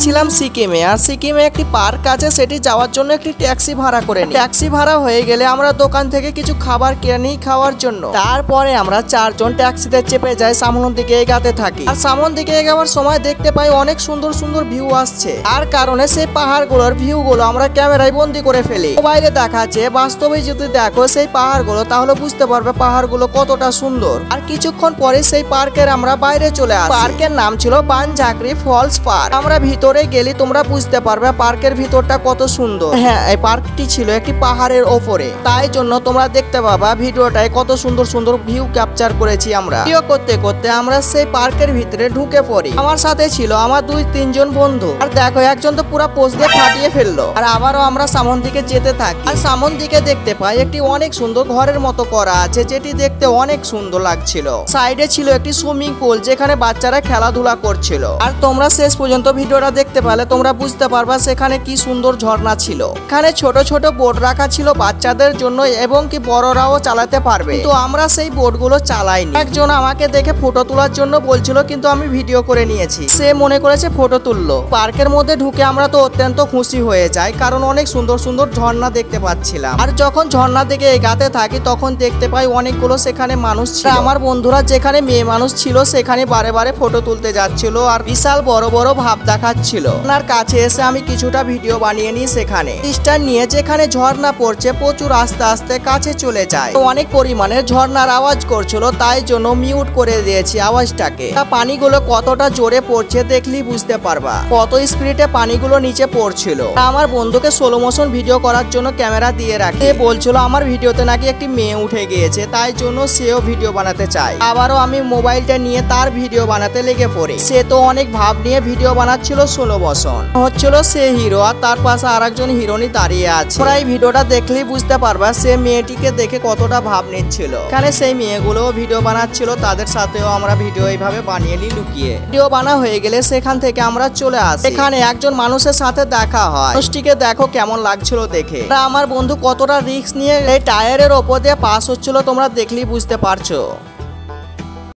ছিলাম সিকিমে, আর সিকিমে একটি পার্ক আছে, সেটি যাওয়ার জন্য একটি ট্যাক্সি ভাড়া করে নিই। ট্যাক্সি ভাড়া হয়ে গেলে আমরা দোকান থেকে কিছু খাবার কিনে নিই খাওয়ার জন্য। তারপরে আমরা চারজন ট্যাক্সিতে চেপে যাই, সামনের দিকে এগাতে থাকি। আর সামনের দিকে এগাবার সময় দেখতে পাই অনেক সুন্দর সুন্দর ভিউ আসছে। আর কারণে সেই পাহাড়গুলোর ভিউ গুলো আমরা ক্যামেরায় বন্দি করে ফেলি। মোবাইলে দেখাচ্ছে, বাস্তবে যদি দেখো সেই পাহাড়গুলো তাহলে বুঝতে পারবে পাহাড়গুলো কতটা সুন্দর। আর কিছুক্ষণ পরে সেই পার্কের আমরা বাইরে চলে আসি। পার্কের নাম ছিল বানঝাকরি ফলস পার্ক। আমরা ভিতরে গেলে তোমরা বুঝতে পারবে পার্কের ভিতরটা কত সুন্দর। হ্যাঁ, এই পার্কটি ছিল একটি পাহাড়ের ওপরে, তাই জন্য তোমরা দেখতে পাবা ভিডিওটায় কত সুন্দর সুন্দর ভিউ ক্যাপচার করেছি আমরা। ভিডিও করতে করতে আমরা সেই পার্কের ভিতরে ঢুকে পড়ি। আমার সাথে ছিল আমার 2-3 জন বন্ধু। আর দেখো, একজন তো পুরো পোজ দিয়ে ফাটিয়ে ফেললো। আর আবারও আমরা সামন দিকে যেতে থাকি। আর সামন দিকে দেখতে পাই একটি অনেক সুন্দর ঘরের মতো করা আছে, যেটি দেখতে অনেক সুন্দর লাগছিল। সাইডে ছিল একটি সুইমিং পুল, যেখানে বাচ্চারা খেলাধুলা করছিল। আর তোমরা শেষ পর্যন্ত ভিডিওটা দেখতে পারলে তোমরা বুঝতে পারবা সেখানে কি সুন্দর ঝর্ণা ছিল। এখানে ছোট ছোট বোট রাখা ছিল বাচ্চাদের জন্য, এবং কি বড়রাও চালাতে পারবে। তো আমরা সেই বোটগুলো চালাইনি। একজন আমাকে দেখে ফটো তোলার জন্য বলছিল, কিন্তু আমি ভিডিও করে নিয়েছি। সে মনে করেছে ফটো তুললো। পার্কের মধ্যে ঢুকে আমরা তো অত্যন্ত খুশি হয়ে যাই, কারণ অনেক সুন্দর সুন্দর ঝর্ণা দেখতে পাচ্ছিলাম। আর যখন ঝর্ণা দিকে এগাতে থাকি তখন দেখতে পাই অনেকগুলো সেখানে মানুষ ছিল। আমার বন্ধুরা যেখানে মেয়ে মানুষ ছিল সেখানে বারে বারে ফটো তুলতে যাচ্ছিল, আর বিশাল বড় বড় ভাব দেখাচ্ছিল। আপনার কাছে এসে আমি কিছুটা ভিডিও বানিয়ে নিই। সেখানে স্টার নিয়ে যেখানে ঝর্ণা পড়ছে প্রচুর আস্তে আস্তে কাছে চলে যায়। অনেক পরিমাণে ঝর্ণার আওয়াজ করছিল, তাই জন্য মিউট করে দিয়েছি আওয়াজটাকে। পানিগুলো কতটা জোরে পড়ছে দেখলেই বুঝতে পারবা কত স্পিডে পানিগুলো নিচে পড়ছিল। আমার বন্ধুকে স্লো মোশন ভিডিও করার জন্য ক্যামেরা দিয়ে রাখে। বলছিল আমার ভিডিওতে নাকি একটি মেয়ে উঠে গিয়েছে, তাই জন্য সেও ভিডিও বানাতে চায়। আবারও আমি মোবাইলটা নিয়ে তার ভিডিও বানাতে লেগে পড়ি। সে তো অনেক ভাব নিয়ে ভিডিও বানাচ্ছিল। স্লো মোশন হচ্ছিল সে হিরো, আর তার পাশে আরেকজন হিরোইন দাঁড়িয়ে আছে। তোমরা এই ভিডিওটা দেখলেই বুঝতে পারবা সে মেয়েটিকে দেখে কতটা ভাব নিচ্ছিল। এখানে সেই মেয়েগুলো ভিডিও বানাচ্ছিল, তাদের সাথেও আমরা ভিডিও এইভাবে বানিয়ে নিই লুকিয়ে। ভিডিও বানা হয়ে গেলে সেখান থেকে আমরা চলে আসি। এখানে একজন মানুষের সাথে দেখা হয়। মানুষটিকে দেখো কেমন লাগছিল দেখে। আমার বন্ধু কতটা রিস্ক নিয়ে এই টায়ারের ওপর দিয়ে পাস হচ্ছিল, তোমরা দেখলেই বুঝতে পারছো।